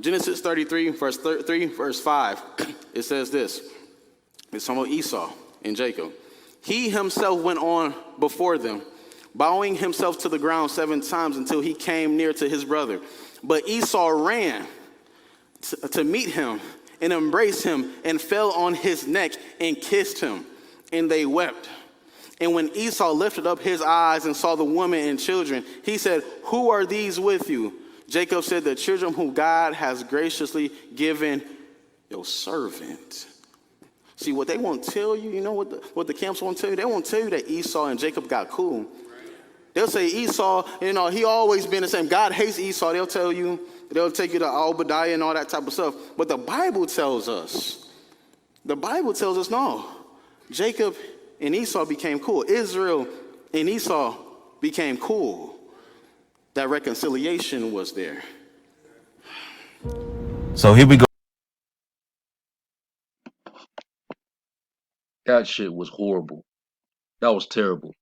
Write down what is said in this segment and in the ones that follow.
Genesis 33, verse 3, verse 5, it says this. It's talking about Esau and Jacob. He himself went on before them, bowing himself to the ground 7 times until he came near to his brother. But Esau ran to meet him and embraced him and fell on his neck and kissed him, and they wept. And when Esau lifted up his eyes and saw the woman and children, he said, "Who are these with you?" Jacob said, "The children whom God has graciously given your servant." See, what they won't tell you, you know what the camps won't tell you? They won't tell you that Esau and Jacob got cool. They'll say Esau, he always been the same. God hates Esau. They'll tell you, they'll take you to Obadiah and all that type of stuff. But the Bible tells us no. Jacob and Esau became cool. Israel and Esau became cool. That reconciliation was there. So here we go. That shit was horrible. That was terrible.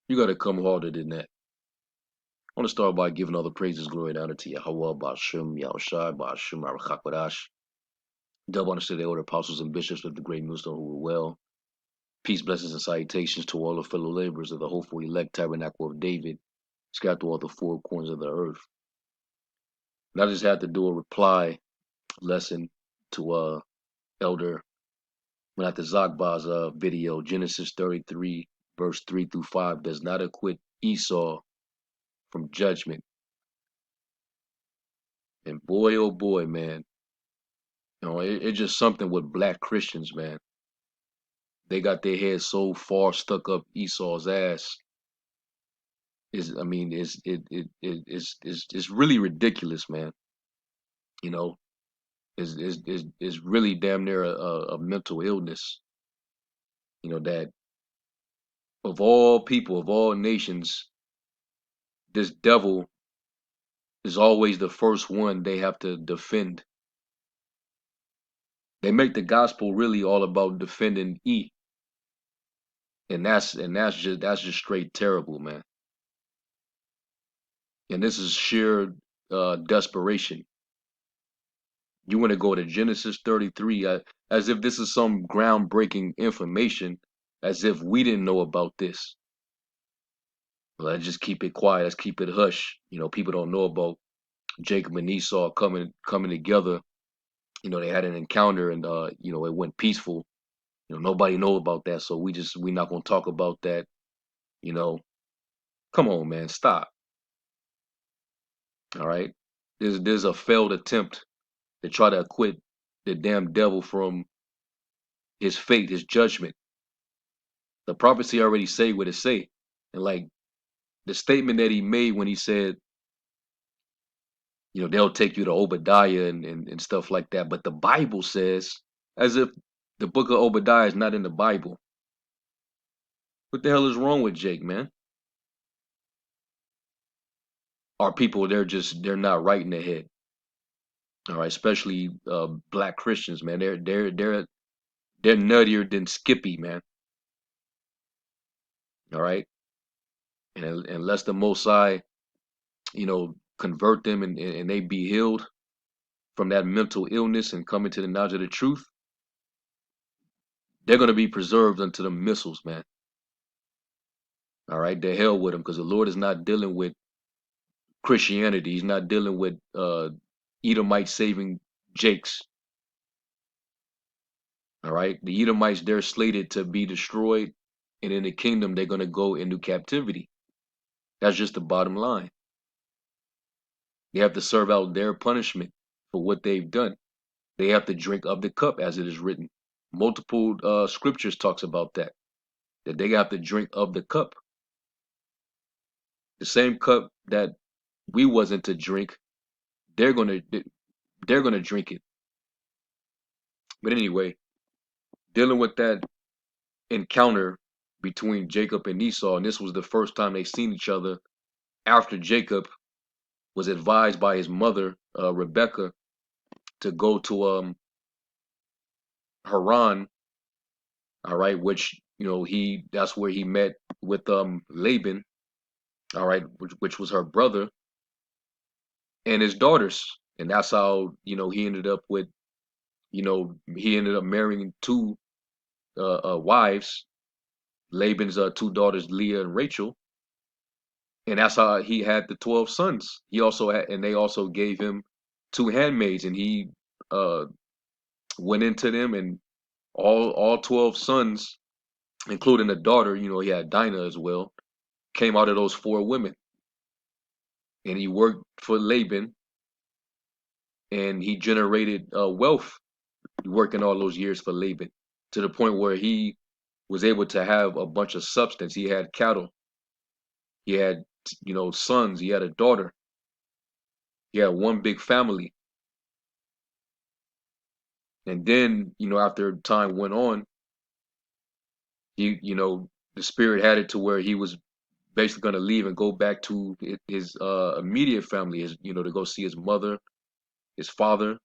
You gotta come harder than that. I want to start by giving all the praises, glory, and honor to Yahweh, Ba'ashem, Yahushai, Ba'ashem, Arachakwadash. Double honor to the older apostles and bishops of the great millstone who were well. Peace, blessings, and salutations to all the fellow laborers of the hopeful elect tabernacle of David, scattered through all the 4 corners of the earth. And I just had to do a reply lesson to Elder Menachem Zakba's video. Genesis 33, verse 3 through 5 does not acquit Esau from judgment. And boy, oh boy, man, it's just something with black Christians, man. They got their heads so far stuck up Esau's ass. It's really ridiculous, man. It's really damn near a mental illness. That of all people, of all nations, this devil is always the first one they have to defend. They make the gospel really all about defending E. And that's just straight terrible, man. And this is sheer desperation. You want to go to Genesis 33 as if this is some groundbreaking information, as if we didn't know about this. Let's just keep it quiet. Let's keep it hush. People don't know about Jacob and Esau coming together. They had an encounter and it went peaceful. Nobody know about that, so we not gonna talk about that. Come on, man, stop. All right, there's a failed attempt to try to acquit the damn devil from his fate, his judgment. The prophecy already say what it say, and like the statement that he made when he said, they'll take you to Obadiah and stuff like that. But the Bible says, as if the book of Obadiah is not in the Bible. What the hell is wrong with Jake, man? Our people, they're not right in the head. All right, especially black Christians, man. They're nuttier than Skippy, man. All right, and unless the Most High, convert them and they be healed from that mental illness and come into the knowledge of the truth, they're gonna be preserved unto the missiles, man. All right, the hell with them, because the Lord is not dealing with Christianity. He's not dealing with Edomite saving Jakes. All right, the Edomites, they're slated to be destroyed, and in the kingdom they're gonna go into captivity. That's just the bottom line. They have to serve out their punishment for what they've done. They have to drink of the cup, as it is written. Multiple scriptures talks about that they have to drink of the cup. The same cup that we wasn't to drink, they're gonna drink it. But anyway, dealing with that encounter between Jacob and Esau, and this was the first time they seen each other after Jacob was advised by his mother, Rebecca, to go to Haran. All right, which that's where he met with Laban. All right, which was her brother and his daughters. And that's how, he ended up with, he ended up marrying two wives, Laban's two daughters, Leah and Rachel. And that's how he had the 12 sons. He also had, and they also gave him two handmaids, and he uh, went into them, and all 12 sons, including a daughter, he had Dinah as well, came out of those four women. And he worked for Laban, and he generated wealth working all those years for Laban, to the point where he was able to have a bunch of substance. He had cattle, he had, sons, he had a daughter, he had one big family. And then, after time went on, the spirit had it to where he was basically going to leave and go back to his immediate family, to go see his mother, his father.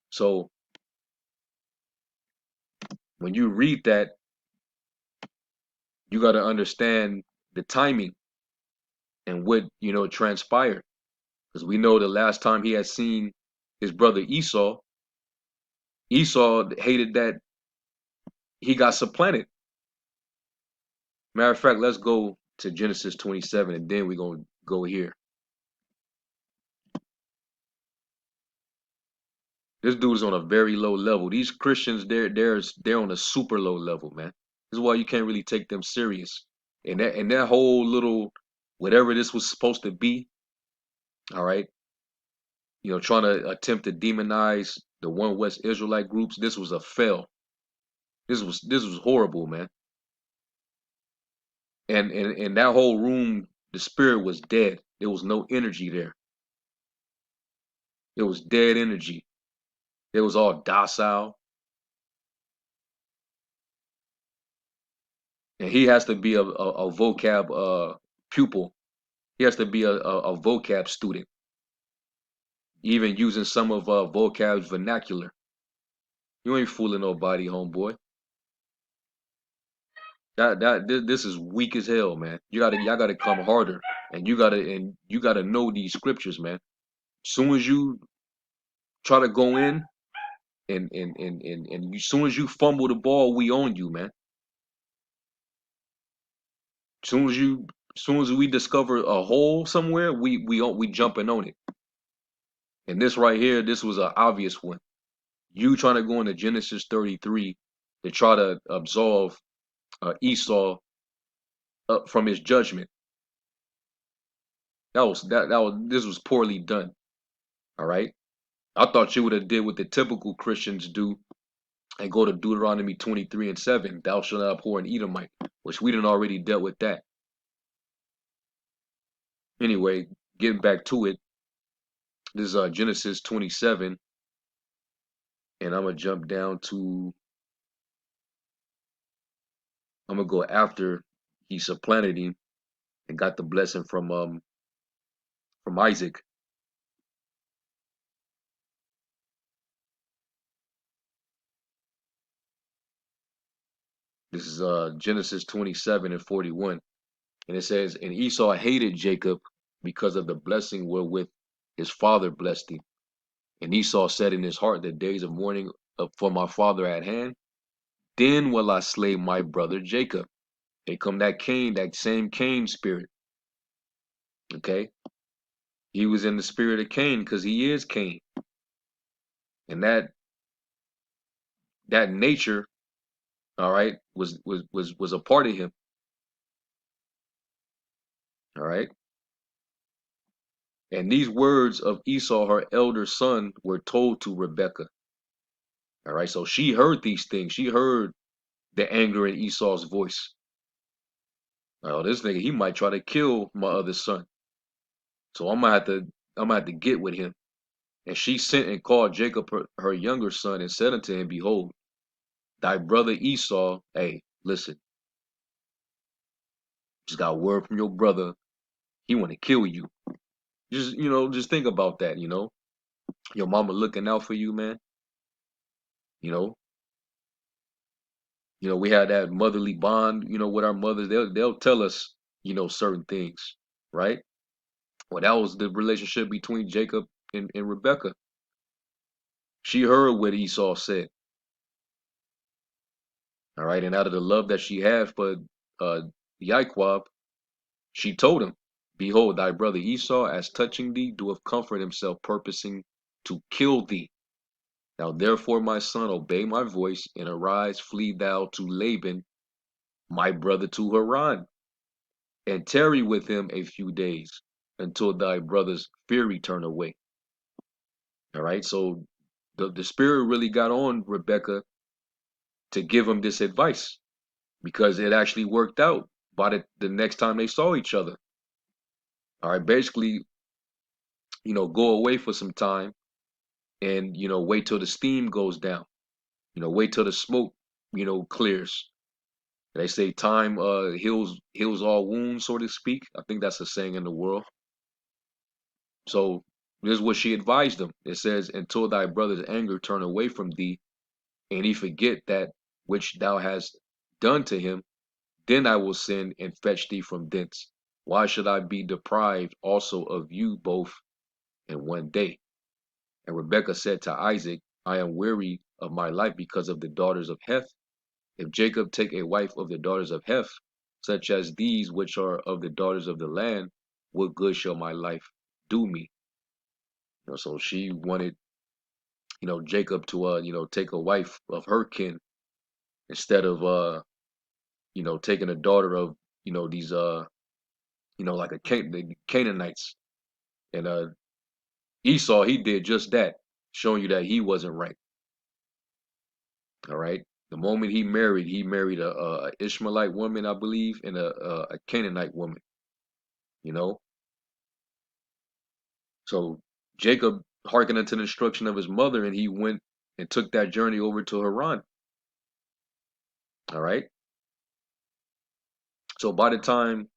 So when you read that, you got to understand the timing and what, transpired. Because we know the last time he had seen his brother Esau, Esau hated that he got supplanted. Matter of fact, let's go to Genesis 27, and then we're going to go here. This dude is on a very low level. These Christians, they're on a super low level, man. This is why you can't really take them serious. And that whole little whatever this was supposed to be, all right, trying to attempt to demonize the One West Israelite groups. This was a fail. This was horrible, man. And that whole room, the spirit was dead. There was no energy there. It was dead energy. It was all docile. And he has to be a vocab pupil. He has to be a vocab student, even using some of vocab's vernacular. You ain't fooling nobody, homeboy. This is weak as hell, man. Y'all gotta come harder, and you gotta know these scriptures, man. Soon as you try to go in and soon as you fumble the ball, we own you, man. Soon as we discover a hole somewhere, we jumping on it. And this right here, this was an obvious one. You trying to go into Genesis 33 to try to absolve Esau from his judgment. This was poorly done. All right. I thought you would have did what the typical Christians do and go to Deuteronomy 23 and 7. Thou shalt not abhor an Edomite, which we done already dealt with that. Anyway, getting back to it, this is Genesis 27, and I'm gonna jump down to. I'm gonna go after he supplanted him and got the blessing from Isaac. This is Genesis 27 and 41. And it says, and Esau hated Jacob because of the blessing wherewith his father blessed him. And Esau said in his heart, the days of mourning for my father at hand, then will I slay my brother Jacob. Here come that Cain, that same Cain spirit. Okay? He was in the spirit of Cain because he is Cain. And that nature, all right, was a part of him. All right. And these words of Esau, her elder son, were told to Rebekah. All right. So she heard these things. She heard the anger in Esau's voice. Oh, this nigga, he might try to kill my other son. So I'm gonna have to get with him. And she sent and called Jacob her younger son and said unto him, behold, thy brother Esau, hey, listen, just got word from your brother. He want to kill you. Just think about that, Your mama looking out for you, man. You know, we had that motherly bond, with our mothers. They'll tell us, certain things, right? Well, that was the relationship between Jacob and Rebekah. She heard what Esau said. All right, and out of the love that she had for uh, Jacob, she told him, "Behold, thy brother Esau, as touching thee, doeth comfort himself, purposing to kill thee. Now therefore, my son, obey my voice, and arise, flee thou to Laban, my brother, to Haran, and tarry with him a few days, until thy brother's fear return away." All right, so the spirit really got on Rebecca to give him this advice because it actually worked out by the next time they saw each other. All right, basically, go away for some time and, wait till the steam goes down, wait till the smoke, clears. They say time heals all wounds, so to speak. I think that's a saying in the world. So this is what she advised him. It says, "Until thy brother's anger turn away from thee, and he forget that which thou hast done to him, then I will send and fetch thee from thence. Why should I be deprived also of you both in one day?" And Rebekah said to Isaac, "I am weary of my life because of the daughters of Heth. If Jacob take a wife of the daughters of Heth, such as these which are of the daughters of the land, what good shall my life do me?" So she wanted, Jacob to, take a wife of her kin instead of, taking a daughter of, these, like the Canaanites. And Esau, he did just that, showing you that he wasn't right. All right. The moment he married a Ishmaelite woman, I believe, and a Canaanite woman. You know, so Jacob hearkened unto the instruction of his mother, and he went and took that journey over to Haran. All right. So by the time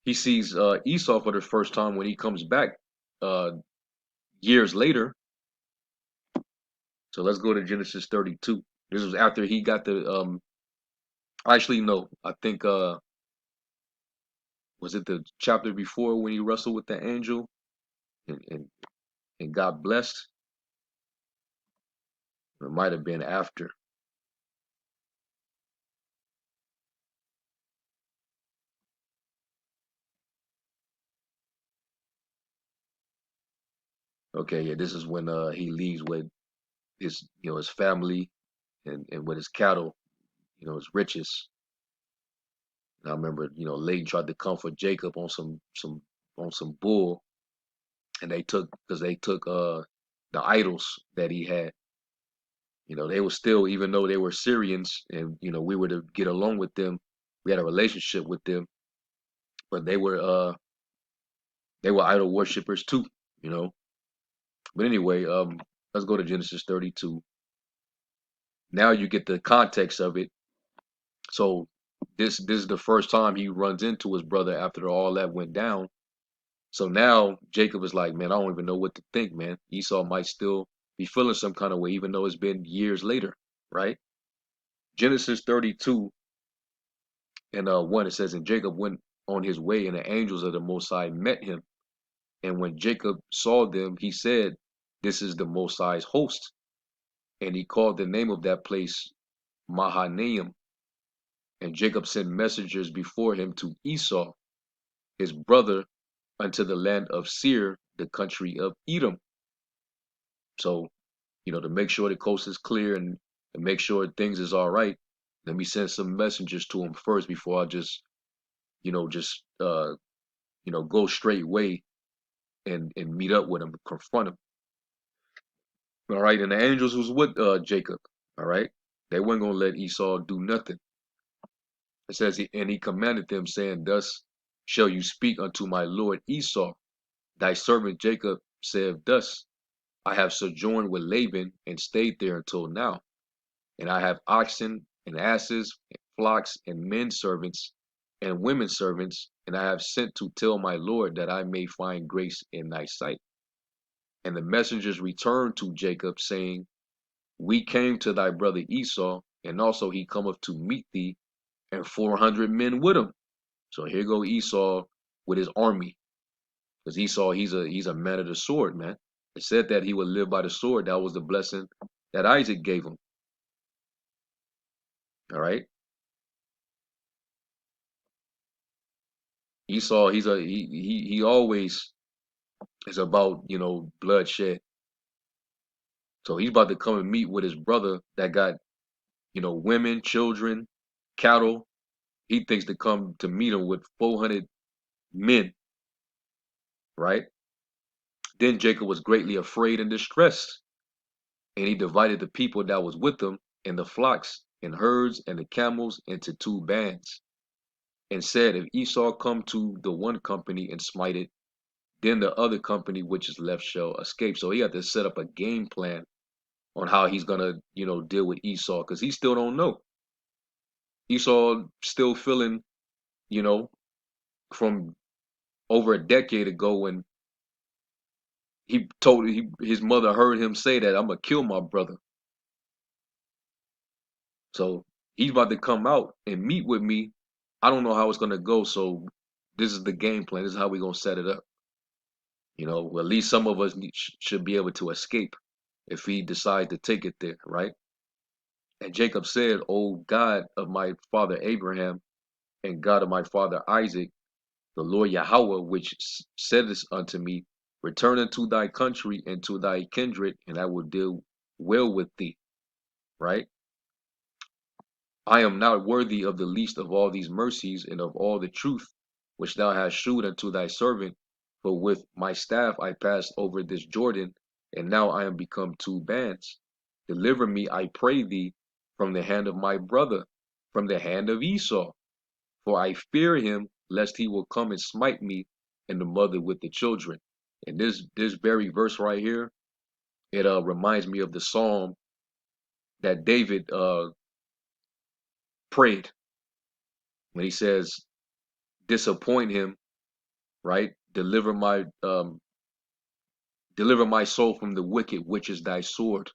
he sees Esau for the first time when he comes back uh, years later, so let's go to Genesis 32. This was after he got the actually no, I think was it the chapter before when he wrestled with the angel and got blessed? It might have been after. Okay, yeah, this is when he leaves with his his family and with his cattle, his riches. And I remember, Laban tried to comfort Jacob on some bull, and they took the idols that he had. They were still, even though they were Syrians, and we were to get along with them, we had a relationship with them, but they were idol worshippers too, you know. But anyway, let's go to Genesis 32. Now you get the context of it. So this is the first time he runs into his brother after all that went down. So now Jacob is like, man, I don't even know what to think, man. Esau might still be feeling some kind of way, even though it's been years later, right? Genesis 32 and 1, it says, "And Jacob went on his way, and the angels of the Most High met him. And when Jacob saw them, he said, This is the Most High's host. And he called the name of that place Mahanaim. And Jacob sent messengers before him to Esau, his brother, unto the land of Seir, the country of Edom." So, to make sure the coast is clear and make sure things is all right, let me send some messengers to him first before I just, just go straight way and meet up with him, confront him. All right, and the angels was with Jacob. All right, they weren't gonna let Esau do nothing. It says, and he commanded them, saying, "Thus shall you speak unto my lord Esau. Thy servant Jacob said thus, I have sojourned with Laban and stayed there until now. And I have oxen and asses, and flocks and men servants and women servants, and I have sent to tell my Lord that I may find grace in thy sight." And the messengers returned to Jacob, saying, "We came to thy brother Esau, and also he cometh to meet thee, and 400 men with him." So here go Esau with his army. Because Esau, he's a man of the sword, man. It said that he would live by the sword. That was the blessing that Isaac gave him. All right. Esau, he always is about, bloodshed. So he's about to come and meet with his brother that got, women, children, cattle. He thinks to come to meet him with 400 men, right? Then Jacob was greatly afraid and distressed, and he divided the people that was with him and the flocks and herds and the camels into two bands, and said, if Esau come to the one company and smite it, then the other company which is left shall escape. So he had to set up a game plan on how he's gonna, deal with Esau, because he still don't know. Esau still feeling, you know, from over a decade ago when his mother heard him say that I'm gonna kill my brother. So he's about to come out and meet with me. I don't know how it's gonna go. So this is the game plan. This is how we're gonna set it up. Well, at least some of us should be able to escape if he decides to take it there, right? And Jacob said, O God of my father Abraham and God of my father Isaac, the Lord Yahweh, which saidest unto me, return unto thy country and to thy kindred, and I will deal well with thee, right? I am not worthy of the least of all these mercies and of all the truth which thou hast shewed unto thy servant. For with my staff I passed over this Jordan, and now I am become two bands. Deliver me, I pray thee, from the hand of my brother, from the hand of Esau. For I fear him, lest he will come and smite me and the mother with the children. And this very verse right here, it reminds me of the psalm that David prayed when he says, disappoint him, right? Deliver my soul from the wicked, which is thy sword.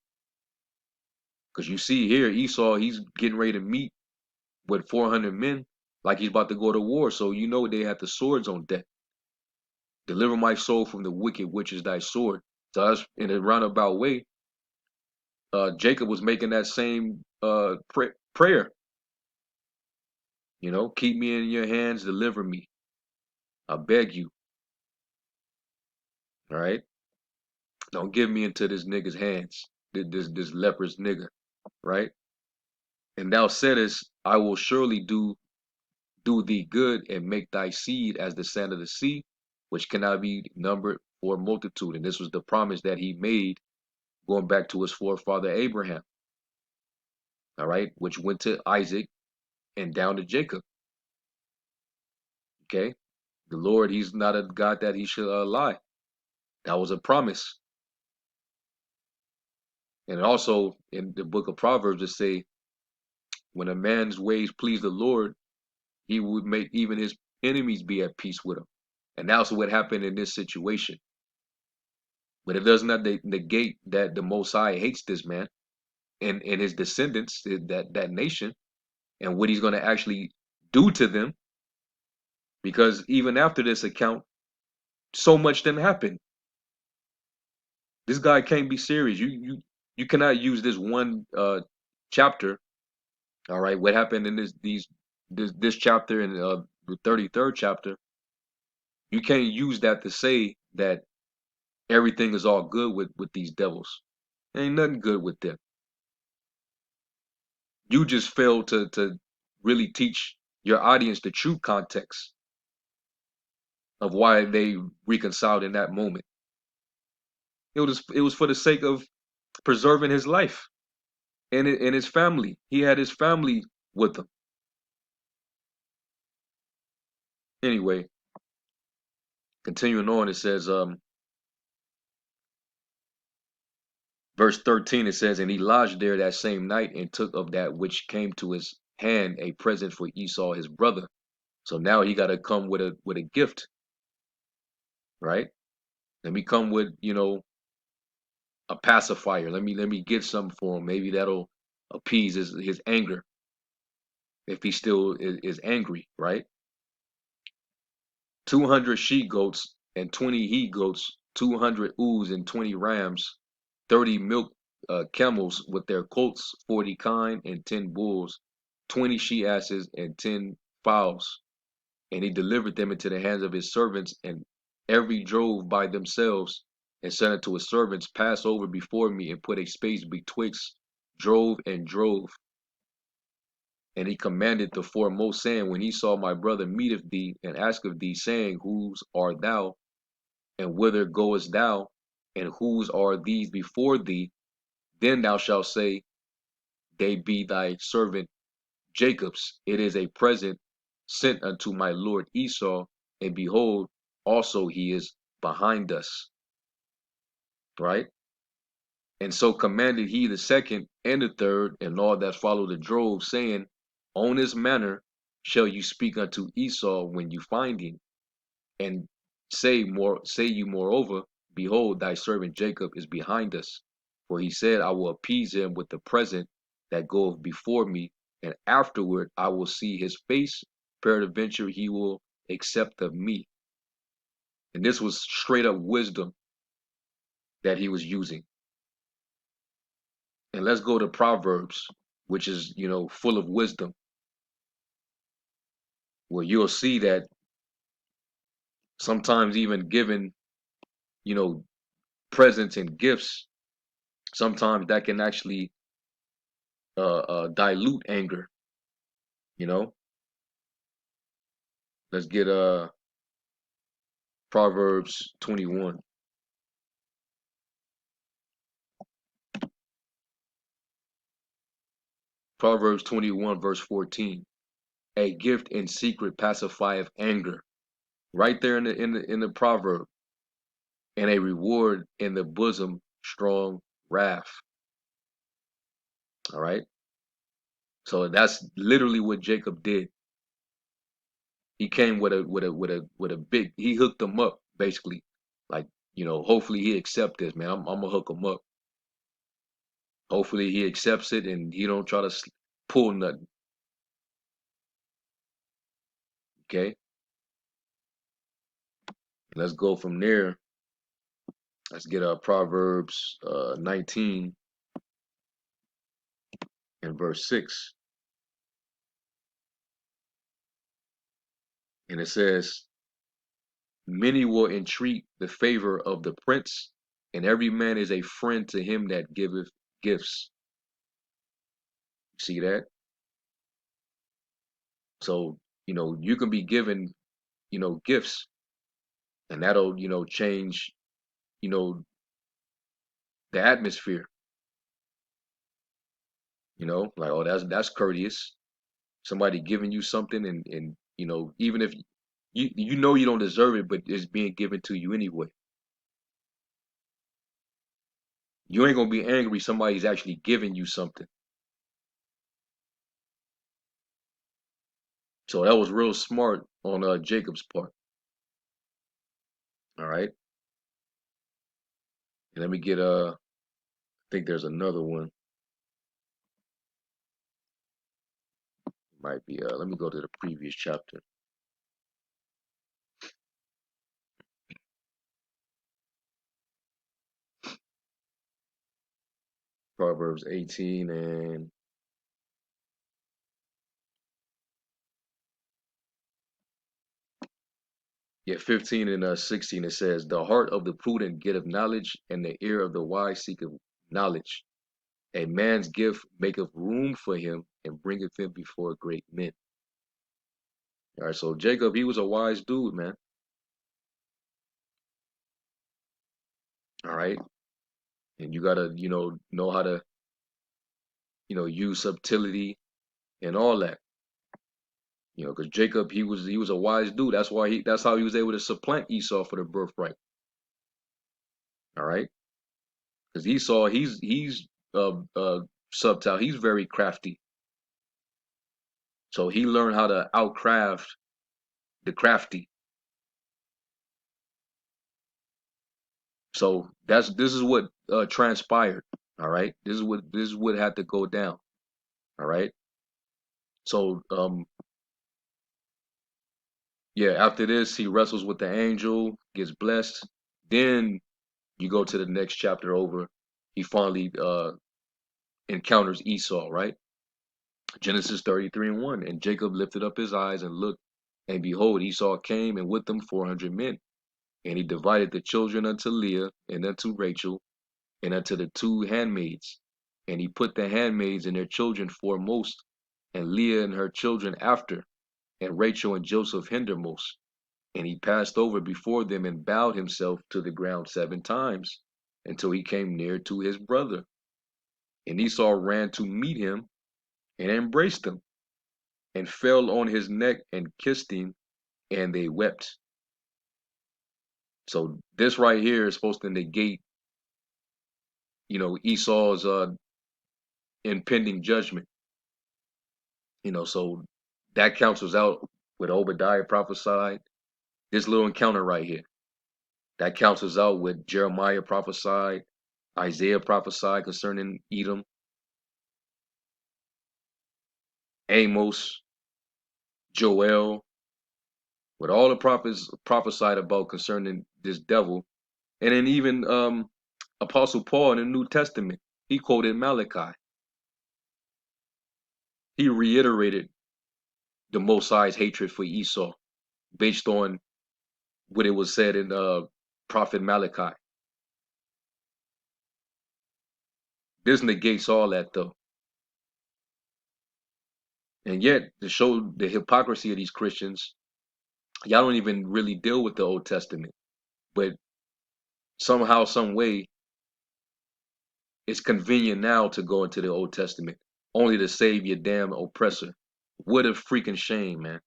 Because you see here, Esau, he's getting ready to meet with 400 men, like he's about to go to war. So they had the swords on deck. Deliver my soul from the wicked, which is thy sword. So that's in a roundabout way. Jacob was making that same prayer. Keep me in your hands, deliver me. I beg you. All right. Don't give me into this nigga's hands. This leprous nigga. Right. And thou saidest, I will surely do thee good and make thy seed as the sand of the sea, which cannot be numbered for multitude. And this was the promise that he made going back to his forefather Abraham. All right, which went to Isaac and down to Jacob. Okay. The Lord, he's not a God that he should lie. That was a promise. And also in the book of Proverbs, it say, when a man's ways please the Lord, he would make even his enemies be at peace with him. And that's what happened in this situation. But it does not negate that the Most High hates this man and his descendants, that nation, and what he's going to actually do to them. Because even after this account, so much didn't happen. This guy can't be serious. You cannot use this one chapter. All right, what happened in this chapter in the 33rd chapter? You can't use that to say that everything is all good with these devils. Ain't nothing good with them. You just failed to really teach your audience the true context of why they reconciled in that moment. It was for the sake of preserving his life and his family. He had his family with him. Anyway, continuing on, it says, verse 13, it says, and he lodged there that same night and took of that which came to his hand a present for Esau his brother. So now he got to come with a gift, right? Let me come with, a pacifier. Let me get something for him. Maybe that'll appease his anger if he still is angry, right? 200 she goats and 20 he goats, 200 ewes and 20 rams, 30 milk camels with their colts, 40 kine and 10 bulls, 20 she asses and 10 fowls. And he delivered them into the hands of his servants, and every drove by themselves, and said unto his servants, Pass over before me, and put a space betwixt drove and drove. And he commanded the foremost, saying, When he saw my brother meeteth thee, and asketh thee, saying, Whose art thou, and whither goest thou, and whose are these before thee? Then thou shalt say, They be thy servant Jacob's. It is a present sent unto my lord Esau, and behold, also he is behind us. Right? And so commanded he the second and the third, and all that follow the drove, saying, On this manner shall you speak unto Esau when you find him, and say you moreover, Behold, thy servant Jacob is behind us. For he said, I will appease him with the present that goeth before me, and afterward I will see his face, peradventure he will accept of me. And this was straight up wisdom that he was using. And let's go to Proverbs, which is, full of wisdom, where you'll see that sometimes even giving, you know, presents and gifts, sometimes that can actually dilute anger, you know. Let's get Proverbs 21. Proverbs 21, verse 14. A gift in secret pacifieth anger. Right there in the proverb. And a reward in the bosom strong wrath. All right. So that's literally what Jacob did. He came with a big, he hooked them up basically. Like, hopefully he accept this, man. I'm gonna hook him up. Hopefully he accepts it and he don't try to pull nothing. Okay. Let's go from there. Let's get Proverbs 19 and verse 6. And it says, Many will entreat the favor of the prince, and every man is a friend to him that giveth gifts. See that? So, you can be given, gifts, and that'll, change, you know, the atmosphere, like, oh, that's courteous. Somebody giving you something, and even if you don't deserve it, but it's being given to you anyway. You ain't gonna be angry somebody's actually giving you something. So that was real smart on Jacob's part. All right. And let me get I think there's another one. Might be let me go to the previous chapter. Proverbs 18 and yeah, 15 and 16. It says, The heart of the prudent getteth knowledge, and the ear of the wise seeketh knowledge. A man's gift maketh room for him, and bringeth him before great men. All right, so Jacob, he was a wise dude, man. All right. And you gotta, know how to, use subtlety and all that. Because Jacob, he was a wise dude. That's how he was able to supplant Esau for the birthright. All right. Because Esau, he's subtle. He's very crafty. So he learned how to outcraft the crafty. So this is what transpired. All right. This is what had to go down. All right. So Yeah, after this, he wrestles with the angel, gets blessed. Then you go to the next chapter over. He finally encounters Esau, right? Genesis 33:1. And Jacob lifted up his eyes and looked, and behold, Esau came, and with them 400 men. And he divided the children unto Leah and unto Rachel and unto the two handmaids. And he put the handmaids and their children foremost, and Leah and her children after, and Rachel and Joseph hindermost. And he passed over before them and bowed himself to the ground 7 times, until he came near to his brother. And Esau ran to meet him and embraced him, and fell on his neck and kissed him, and they wept. So this right here is supposed to negate, Esau's impending judgment. So that cancels out what Obadiah prophesied. This little encounter right here, that cancels out what Jeremiah prophesied, Isaiah prophesied concerning Edom, Amos, Joel, what all the prophets prophesied about concerning this devil. And then even Apostle Paul in the New Testament, he quoted Malachi. He reiterated the Most High's hatred for Esau based on what it was said in Prophet Malachi. This negates all that though. And yet, to show the hypocrisy of these Christians, y'all don't even really deal with the Old Testament. But somehow, some way, it's convenient now to go into the Old Testament, only to save your damn oppressor. What a freaking shame, man.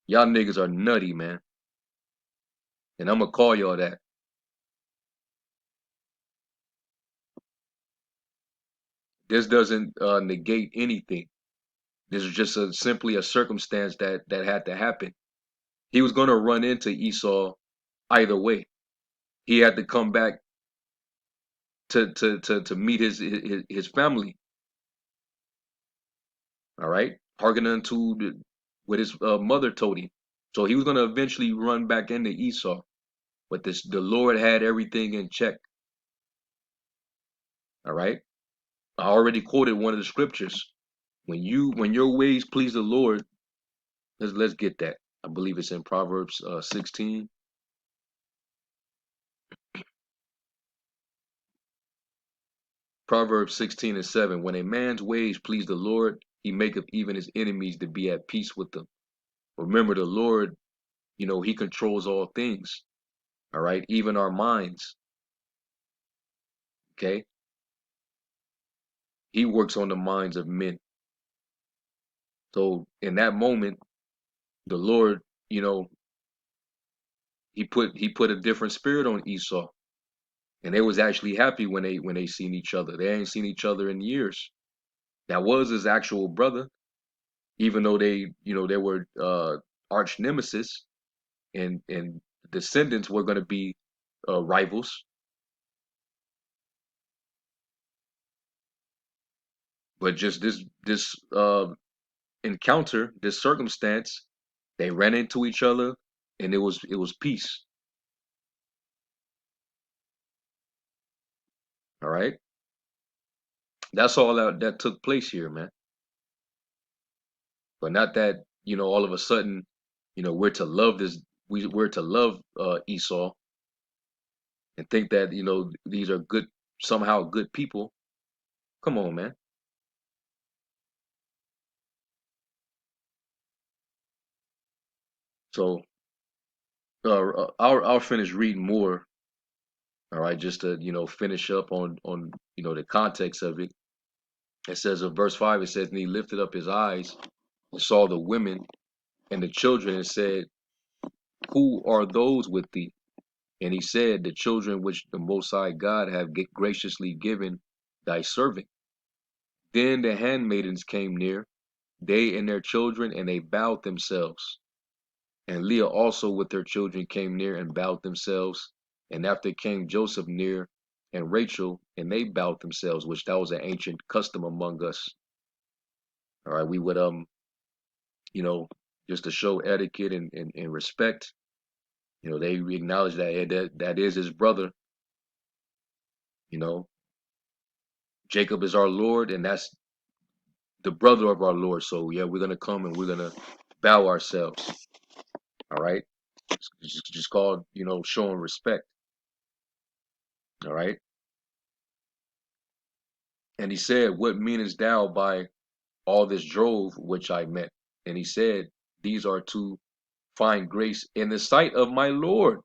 Y'all niggas are nutty, man. And I'm gonna call y'all that. This doesn't negate anything. This is just simply a circumstance that had to happen. He was gonna run into Esau either way. He had to come back to meet his family. All right, hearkening to what his mother told him. So he was gonna eventually run back into Esau, but the Lord had everything in check. All right, I already quoted one of the scriptures. When your ways please the Lord, let's get that. I believe it's in Proverbs 16. Proverbs 16:7. When a man's ways please the Lord, he maketh even his enemies to be at peace with them. Remember, the Lord, he controls all things. All right, even our minds. Okay, he works on the minds of men. So in that moment, the Lord, you know, he put a different spirit on Esau, and they was actually happy when they seen each other. They ain't seen each other in years. That was his actual brother, even though they were arch nemesis, and descendants were going to be rivals. But just this encounter, this circumstance, they ran into each other, and it was peace. All right, that's all that took place here, man. But not that all of a sudden, we're to love we're to love Esau and think that these are good, somehow good people. Come on, man. So I'll finish reading more. All right, just to finish up on the context of it. It says in verse 5, it says, and he lifted up his eyes and saw the women and the children and said, who are those with thee? And he said, the children which the Most High God have graciously given thy servant. Then the handmaidens came near, they and their children, and they bowed themselves. And Leah also with her children came near and bowed themselves. And after came Joseph near, and Rachel, and they bowed themselves, which that was an ancient custom among us. All right, we would you know, just to show etiquette and respect, you know, they acknowledge that that is his brother. You know, Jacob is our Lord, and that's the brother of our Lord. So yeah, we're gonna come and we're gonna bow ourselves. All right, it's just called, you know, showing respect. All right, and he said, "What meanest thou by all this drove which I met?" And he said, "These are to find grace in the sight of my Lord.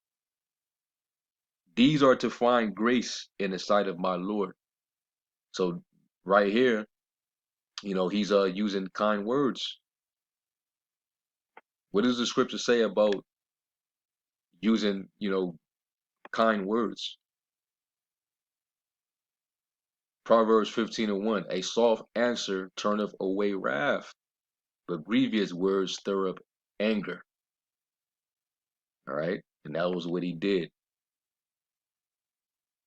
These are to find grace in the sight of my Lord." So right here, you know, he's using kind words. What does the scripture say about using, you know, kind words? Proverbs 15:1, a soft answer turneth away wrath, but grievous words stir up anger. All right. And that was what he did.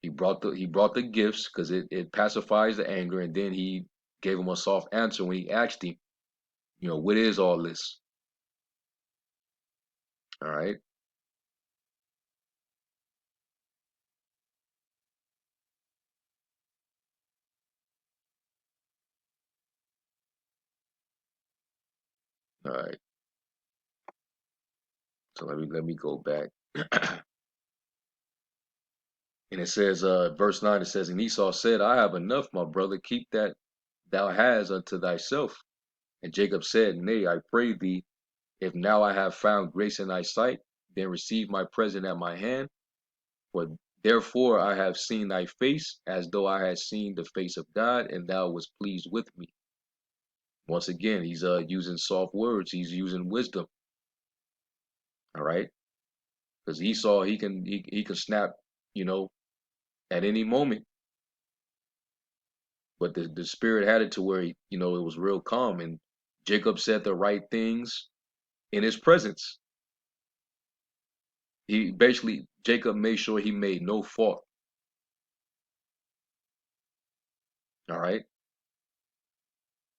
He brought the gifts because it pacifies the anger, and then he gave him a soft answer when he asked him, you know, what is all this? All right. All right. So let me go back. And it says, verse 9, it says, and Esau said, I have enough, my brother, keep that thou hast unto thyself. And Jacob said, nay, I pray thee, if now I have found grace in thy sight, then receive my present at my hand. For therefore I have seen thy face, as though I had seen the face of God, and thou wast pleased with me. Once again, he's using soft words. He's using wisdom. All right, because Esau, he can snap, you know, at any moment. But the spirit had it to where he, you know, it was real calm, and Jacob said the right things in his presence. He basically, Jacob made sure he made no fault. All right.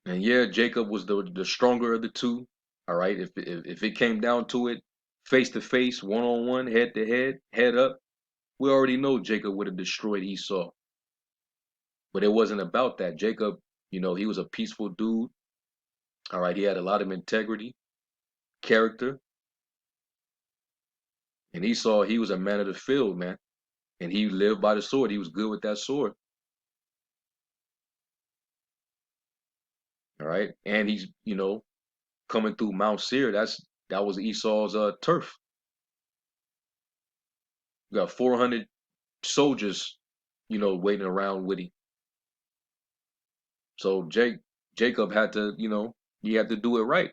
And yeah, Jacob was the stronger of the two. All right. If it came down to it, face to face, one on one, head to head, head up, we already know Jacob would have destroyed Esau. But it wasn't about that. Jacob, you know, he was a peaceful dude. All right. He had a lot of integrity, character. And Esau, he was a man of the field, man. And he lived by the sword. He was good with that sword. All right. And he's, you know, coming through Mount Seir. That was Esau's turf. You got 400 soldiers, you know, waiting around with him. So Jacob had to, you know, he had to do it right.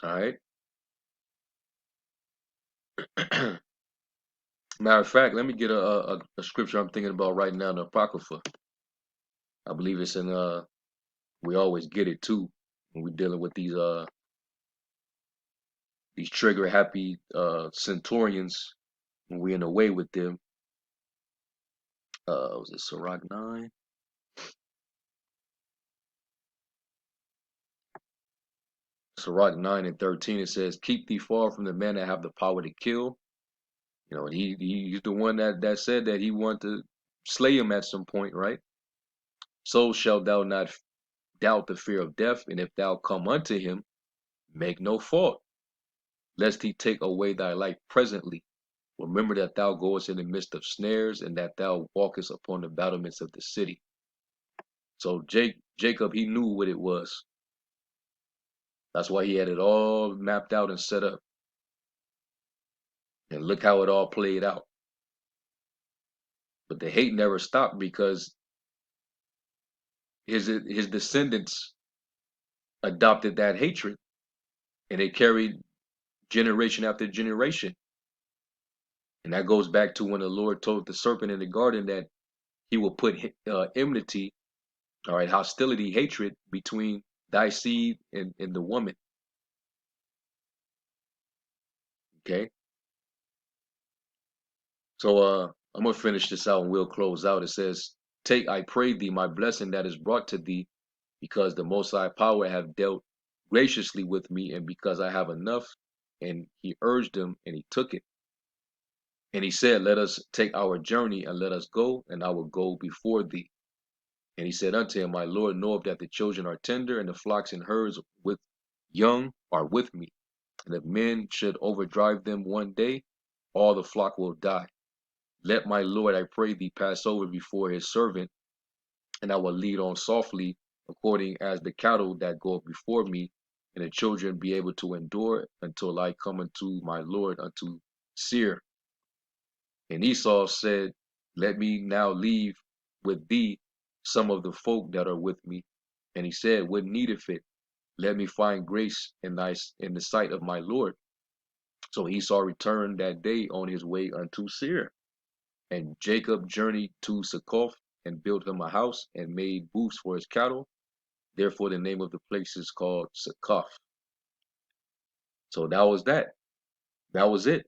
All right. Matter of fact, let me get a scripture I'm thinking about right now in the Apocrypha. I believe it's in we always get it too when we're dealing with these trigger happy centurions when we're in a way with them. Was it Sirach 9? Sirach 9:13, it says, keep thee far from the men that have the power to kill. You know, and he's the one that said that he wanted to slay him at some point, right? So shalt thou not doubt the fear of death, and if thou come unto him, make no fault, lest he take away thy life presently. Remember that thou goest in the midst of snares, and that thou walkest upon the battlements of the city. So Jacob, he knew what it was. That's why he had it all mapped out and set up. And look how it all played out. But the hate never stopped because his descendants adopted that hatred, and it carried generation after generation. And that goes back to when the Lord told the serpent in the garden that he will put enmity, all right, hostility, hatred between thy seed and the woman. Okay. So I'm gonna finish this out and we'll close out. It says, take, I pray thee, my blessing that is brought to thee, because the Most High Power have dealt graciously with me, and because I have enough. And he urged him, and he took it. And he said, let us take our journey, and let us go, and I will go before thee. And he said unto him, my Lord knoweth that the children are tender, and the flocks and herds with young are with me. And if men should overdrive them one day, all the flock will die. Let my Lord, I pray thee, pass over before his servant, and I will lead on softly, according as the cattle that go before me, and the children be able to endure until I come unto my Lord, unto Seir. And Esau said, let me now leave with thee some of the folk that are with me. And he said, what needeth it? Let me find grace in the sight of my Lord. So Esau returned that day on his way unto Seir. And Jacob journeyed to Succoth, and built him a house, and made booths for his cattle. Therefore the name of the place is called Succoth. So that was that. That was it.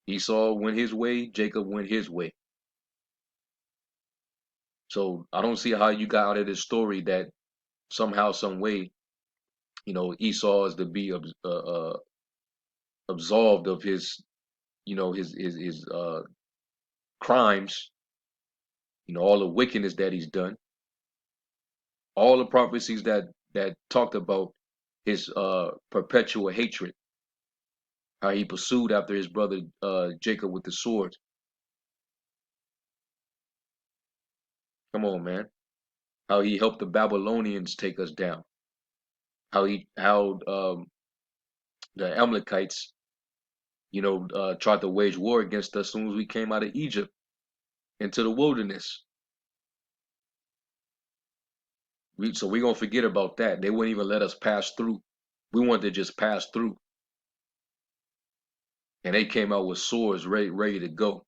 Esau went his way, Jacob went his way. So I don't see how you got out of this story that somehow, some way, Esau is to be absolved of his, his crimes, all the wickedness that he's done, all the prophecies that talked about his perpetual hatred, how he pursued after his brother Jacob with the sword. Come on, man. How he helped the Babylonians take us down. How the Amalekites, tried to wage war against us as soon as we came out of Egypt into the wilderness. So we're gonna forget about that. They wouldn't even let us pass through. We wanted to just pass through, and they came out with swords ready to go.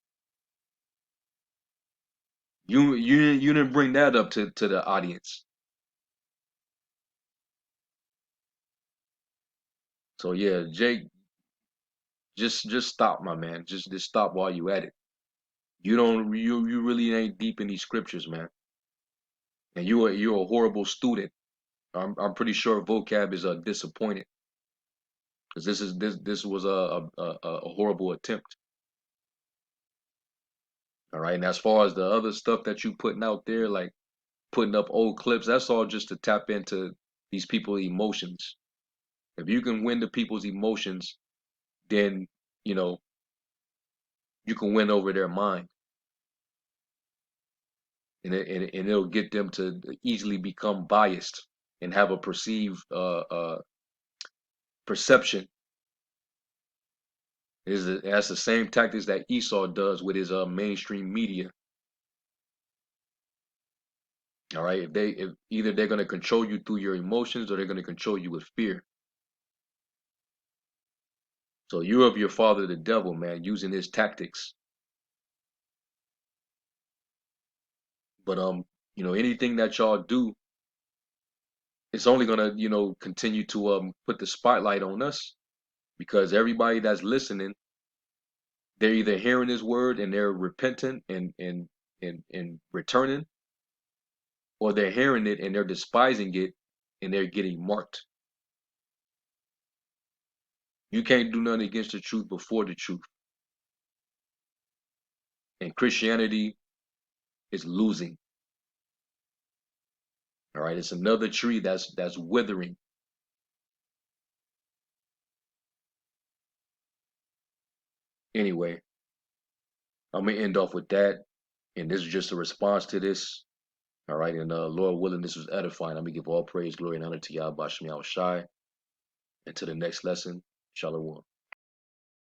You didn't bring that up to the audience. So yeah, Jake, just stop, my man. Just stop while you at it. You really ain't deep in these scriptures, man. And you're a horrible student. I'm pretty sure vocab is disappointed, because this was a horrible attempt. All right, and as far as the other stuff that you putting out there, like putting up old clips, that's all just to tap into these people's emotions. If you can win the people's emotions, then you know you can win over their mind, and it'll get them to easily become biased and have a perceived perception. That's the same tactics that Esau does with his mainstream media. All right, if either they're going to control you through your emotions, or they're going to control you with fear. So you're of your father, the devil, man, using his tactics. But anything that y'all do, it's only gonna, continue to put the spotlight on us, because everybody that's listening, they're either hearing his word and they're repentant and returning, or they're hearing it and they're despising it and they're getting marked. You can't do nothing against the truth before the truth. And Christianity is losing. All right, it's another tree that's withering. Anyway, I'm gonna end off with that, and this is just a response to this. All right, and Lord willing, this was edifying. I'm gonna give all praise, glory, and honor to Yahweh Shem Shai. And to the next lesson, Shalom.